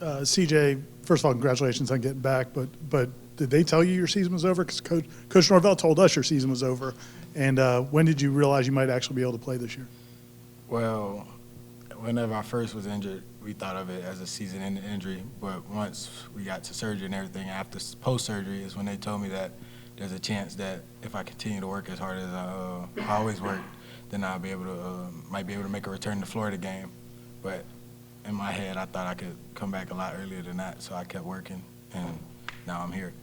CJ, first of all, congratulations on getting back, but did they tell you your season was over? Because Coach Norvell told us your season was over. And when did you realize you might actually be able to play this year? Well, whenever I first was injured, we thought of it as a season-ending injury. But once we got to surgery and everything, after post-surgery is when they told me that there's a chance that if I continue to work as hard as I always work, then I'll be able to might be able to make a return to Florida game. But in my head, I thought I could come back a lot earlier than that, so I kept working, and now I'm here.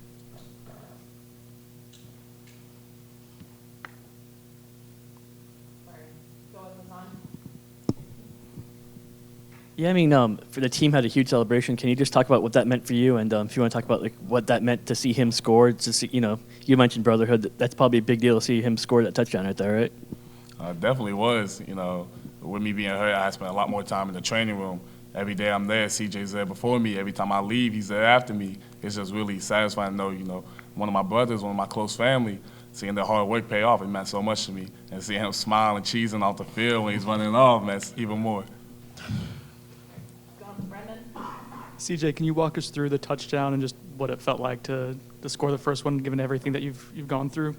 Yeah, I mean, for the team had a huge celebration. Can you just talk about what that meant for you? And if you want to talk about like what that meant to see him score, to see, you mentioned brotherhood. That's probably a big deal to see him score that touchdown right there, right? Definitely was. With me being hurt, I spent a lot more time in the training room. Every day I'm there, CJ's there before me. Every time I leave, he's there after me. It's just really satisfying to know, one of my brothers, one of my close family, seeing their hard work pay off, it meant so much to me. And seeing him smiling, cheesing off the field when he's running off, meant even more. CJ, can you walk us through the touchdown and just what it felt like to score the first one, given everything that you've gone through?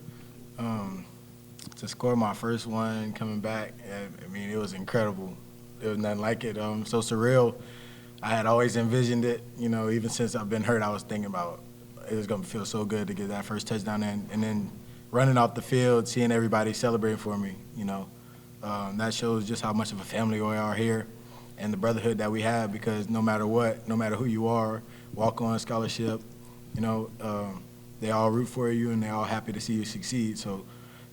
To score my first one coming back, I mean, it was incredible. There was nothing like it. So surreal. I had always envisioned it. Even since I've been hurt, I was thinking about it was going to feel so good to get that first touchdown in. And then running off the field, seeing everybody celebrating for me, that shows just how much of a family we are here. And the brotherhood that we have, because no matter what, no matter who you are, walk-on, scholarship, they all root for you and they're all happy to see you succeed. So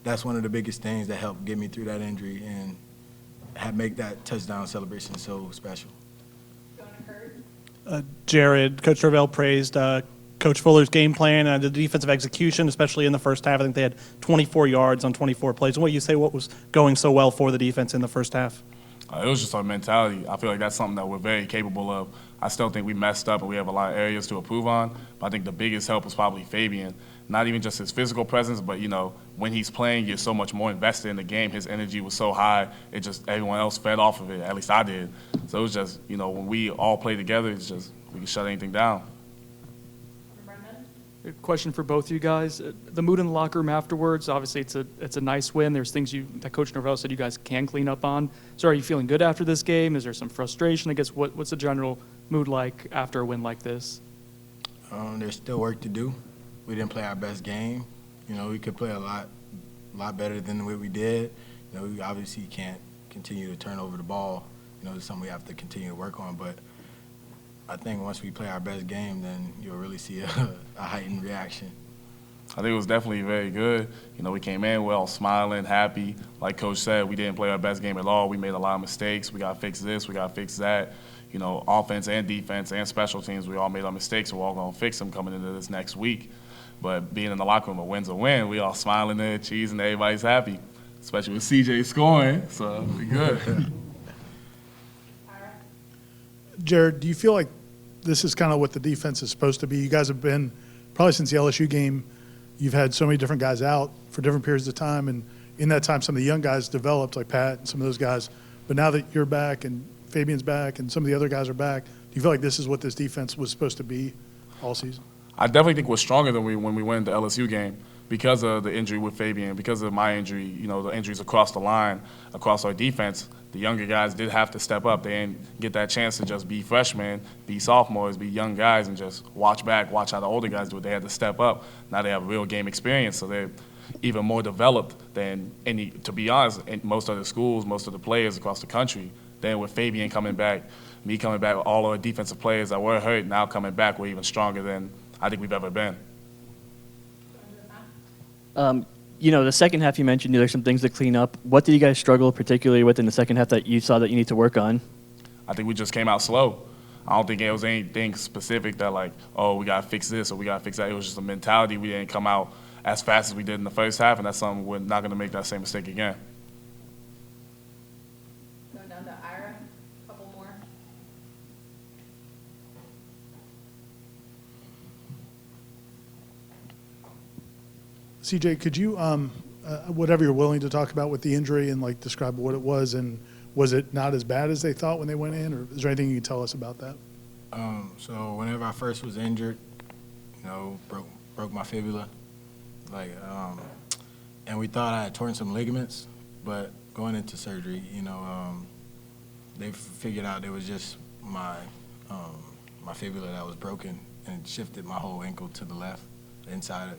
that's one of the biggest things that helped get me through that injury and make that touchdown celebration so special. Jared, Coach Norvell praised Coach Fuller's game plan and the defensive execution, especially in the first half. I think they had 24 yards on 24 plays. And what you say, what was going so well for the defense in the first half? It was just our mentality. I feel like that's something that we're very capable of. I still think we messed up and we have a lot of areas to improve on, but I think the biggest help was probably Fabian. Not even just his physical presence, but, when he's playing, you're so much more invested in the game. His energy was so high, it just everyone else fed off of it, at least I did. So it was just, when we all play together, it's just we can shut anything down. A question for both of you guys. The mood in the locker room afterwards, obviously it's a nice win. There's things that Coach Norvell said you guys can clean up on. So are you feeling good after this game? Is there some frustration? I guess what's the general mood like after a win like this? There's still work to do. We didn't play our best game. We could play a lot better than what we did. We obviously can't continue to turn over the ball. It's something we have to continue to work on. But I think once we play our best game, then you'll really see a heightened reaction. I think it was definitely very good. We came in well, smiling, happy. Like Coach said, we didn't play our best game at all. We made a lot of mistakes. We got to fix this. We got to fix that. Offense and defense and special teams, we all made our mistakes. We're all going to fix them coming into this next week. But being in the locker room, a win's a win. We all smiling there, cheesing, everybody's happy, especially with CJ scoring. So we good. Jared, do you feel like this is kind of what the defense is supposed to be? You guys have been, probably since the LSU game, you've had so many different guys out for different periods of time, and in that time some of the young guys developed, like Pat and some of those guys. But now that you're back and Fabian's back and some of the other guys are back, do you feel like this is what this defense was supposed to be all season? I definitely think we're stronger than when we went the LSU game because of the injury with Fabian, because of my injury, the injuries across the line, across our defense. The younger guys did have to step up. They didn't get that chance to just be freshmen, be sophomores, be young guys, and just watch how the older guys do it. They had to step up. Now they have real game experience, so they're even more developed than to be honest, in most of the schools, most of the players across the country. Then with Fabian coming back, me coming back, all our defensive players that were hurt now coming back, we're even stronger than I think we've ever been. The second half you mentioned there's some things to clean up. What did you guys struggle particularly with in the second half that you saw that you need to work on? I think we just came out slow. I don't think it was anything specific that we got to fix this or we got to fix that. It was just a mentality. We didn't come out as fast as we did in the first half, and that's something we're not going to make that same mistake again. Going down to Ira, a couple more. CJ, could you, whatever you're willing to talk about with the injury and describe what it was, and was it not as bad as they thought when they went in, or is there anything you can tell us about that? So whenever I first was injured, broke my fibula, and we thought I had torn some ligaments, but going into surgery, they figured out it was just my fibula that was broken and shifted my whole ankle to the left, inside.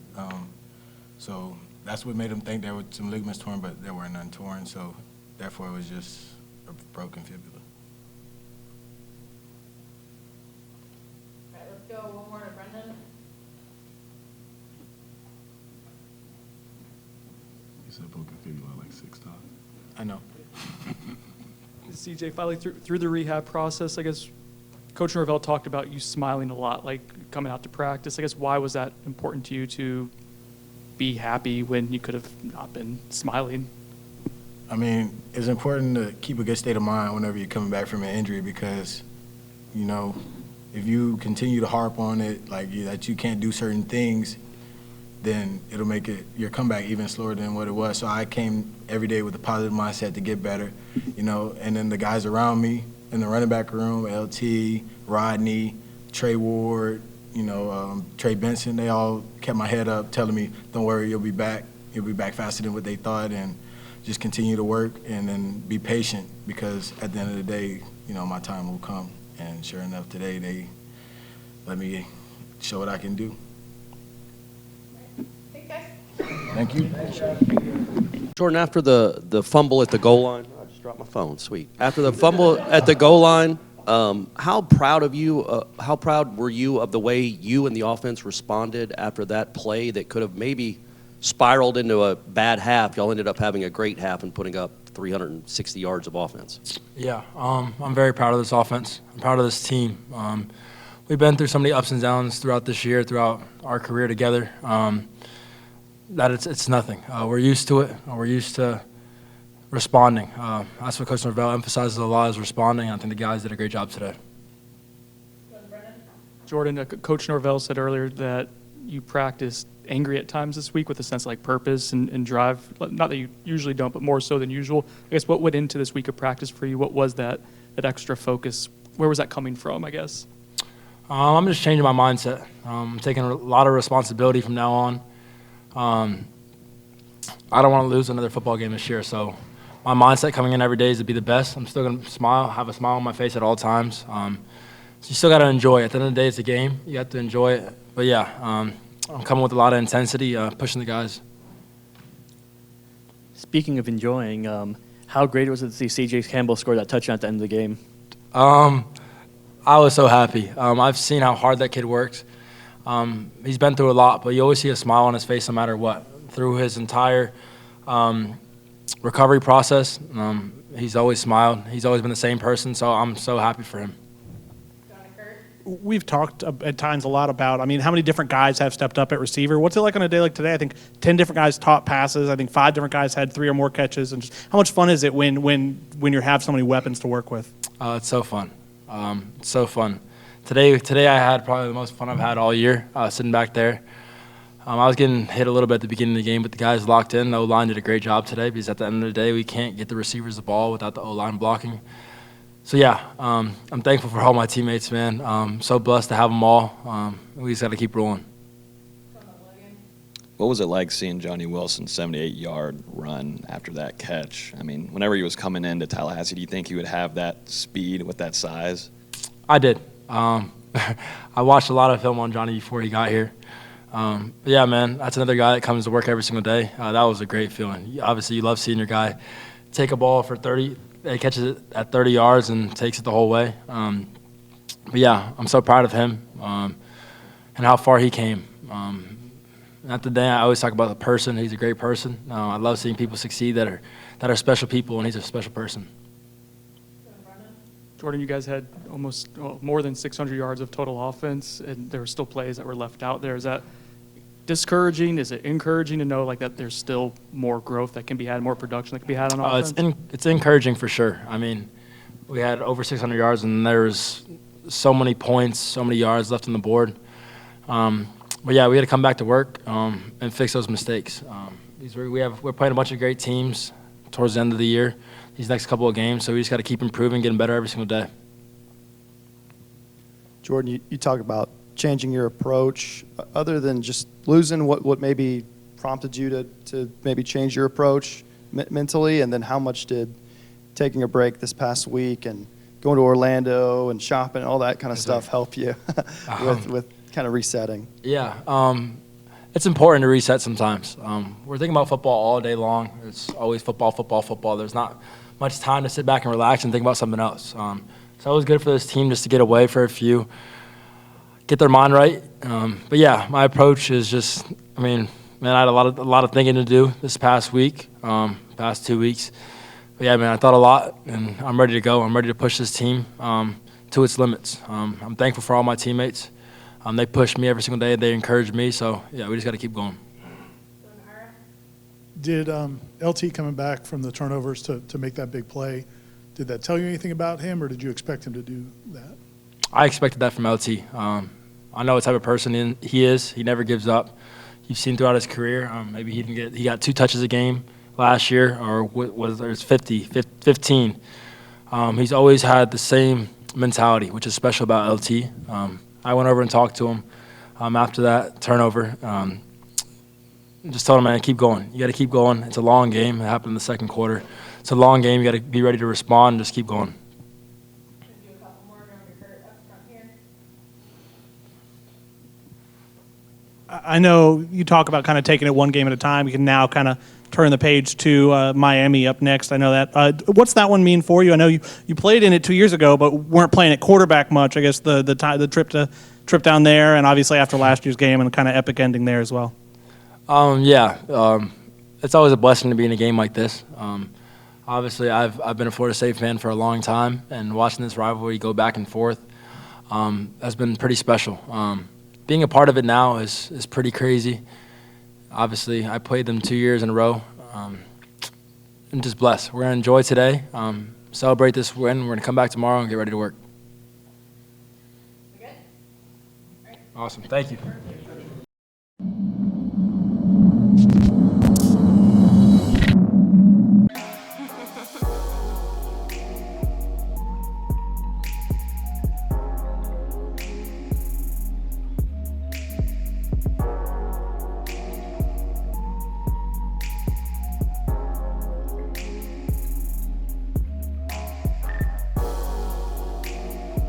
So that's what made them think there were some ligaments torn, but there were none torn. So therefore, it was just a broken fibula. All right, let's go one more to Brendan. You said broken fibula like 6 times. I know. CJ, finally through the rehab process, I guess Coach Norvell talked about you smiling a lot, like coming out to practice. I guess why was that important to you to be happy when you could have not been smiling? I mean, it's important to keep a good state of mind whenever you're coming back from an injury because, if you continue to harp on it, that you can't do certain things, then it'll make your comeback even slower than what it was. So I came every day with a positive mindset to get better, and then the guys around me in the running back room, LT, Rodney, Trey Ward, Trey Benson, they all kept my head up telling me, don't worry, you'll be back. You'll be back faster than what they thought, and just continue to work and then be patient because at the end of the day, my time will come. And sure enough, today they let me show what I can do. Thanks, guys. Thank you. Jordan, after the fumble at the goal line, I just dropped my phone. Sweet. After the fumble at the goal line, how proud were you of the way you and the offense responded after that play that could have maybe spiraled into a bad half? Y'all ended up having a great half and putting up 360 yards of offense. Yeah, I'm very proud of this offense. I'm proud of this team. We've been through so many ups and downs throughout this year, throughout our career together. That it's nothing. We're used to it. We're used to responding. That's what Coach Norvell emphasizes a lot is responding. I think the guys did a great job today. Jordan, Coach Norvell said earlier that you practiced angry at times this week with a sense of purpose and drive. Not that you usually don't, but more so than usual. I guess what went into this week of practice for you? What was that extra focus? Where was that coming from, I guess? I'm just changing my mindset. I'm taking a lot of responsibility from now on. I don't want to lose another football game this year, so my mindset coming in every day is to be the best. I'm still going to smile, have a smile on my face at all times. So you still got to enjoy it. At the end of the day, it's a game. You have to enjoy it. But, yeah, I'm coming with a lot of intensity, pushing the guys. Speaking of enjoying, how great was it to see C.J. Campbell score that touchdown at the end of the game? I was so happy. I've seen how hard that kid works. He's been through a lot, but you always see a smile on his face no matter what. Through his entire recovery process, he's always smiled. He's always been the same person, so I'm so happy for him. We've talked at times a lot about, how many different guys have stepped up at receiver. What's it like on a day like today? I think 10 different guys taught passes. I think 5 different guys had 3 or more catches. And just how much fun is it when you have so many weapons to work with? It's so fun. It's so fun. Today I had probably the most fun I've had all year, sitting back there. I was getting hit a little bit at the beginning of the game, but the guys locked in. The O-line did a great job today because at the end of the day, we can't get the receivers the ball without the O-line blocking. So, yeah, I'm thankful for all my teammates, man. I'm so blessed to have them all. We just got to keep rolling. What was it like seeing Johnny Wilson's 78-yard run after that catch? Whenever he was coming into Tallahassee, do you think he would have that speed with that size? I did. I watched a lot of film on Johnny before he got here. But yeah, man, that's another guy that comes to work every single day. That was a great feeling. Obviously, you love seeing your guy take a ball for 30. He catches it at 30 yards and takes it the whole way. But yeah, I'm so proud of him and how far he came. At the day, I always talk about the person. He's a great person. I love seeing people succeed that are special people, and he's a special person. Jordan, you guys had more than 600 yards of total offense, and there were still plays that were left out there. Is that discouraging? Is it encouraging to know that there's still more growth that can be had, more production that can be had on offense? It's encouraging for sure. We had over 600 yards, and there's so many points, so many yards left on the board. But yeah, we had to come back to work and fix those mistakes. We're playing a bunch of great teams towards the end of the year, these next couple of games, so we just got to keep improving, getting better every single day. Jordan, you talk about changing your approach. Other than just losing, what maybe prompted you to maybe change your approach mentally? And then how much did taking a break this past week and going to Orlando and shopping and all that kind of stuff help you with kind of resetting? Yeah, it's important to reset sometimes. We're thinking about football all day long. It's always football, football, football. There's not much time to sit back and relax and think about something else. So it was good for this team just to get away for a few, get their mind right. But yeah, my approach is just, I mean, man, I had a lot of thinking to do this past week, past 2 weeks. But yeah, man, I thought a lot, and I'm ready to go. I'm ready to push this team to its limits. I'm thankful for all my teammates. They push me every single day. They encourage me. So yeah, we just got to keep going. Did LT coming back from the turnovers to make that big play, did that tell you anything about him, or did you expect him to do that? I expected that from LT. I know what type of person he is. He never gives up. You've seen throughout his career. Maybe he got 2 touches a game last year, or it's 15. He's always had the same mentality, which is special about LT. I went over and talked to him after that turnover. Just told him, man, keep going. You got to keep going. It's a long game. It happened in the second quarter. It's a long game. You got to be ready to respond and just keep going. I know you talk about kind of taking it one game at a time. You can now kind of turn the page to Miami up next. I know that. What's that one mean for you? I know you played in it 2 years ago, but weren't playing at quarterback much. I guess the trip down there, and obviously after last year's game and kind of epic ending there as well. It's always a blessing to be in a game like this. Obviously, I've been a Florida State fan for a long time, and watching this rivalry go back and forth has been pretty special. Being a part of it now is pretty crazy. Obviously, I played them 2 years in a row. I'm just blessed. We're going to enjoy today, celebrate this win. We're going to come back tomorrow and get ready to work. We good? All right. Awesome. Thank you.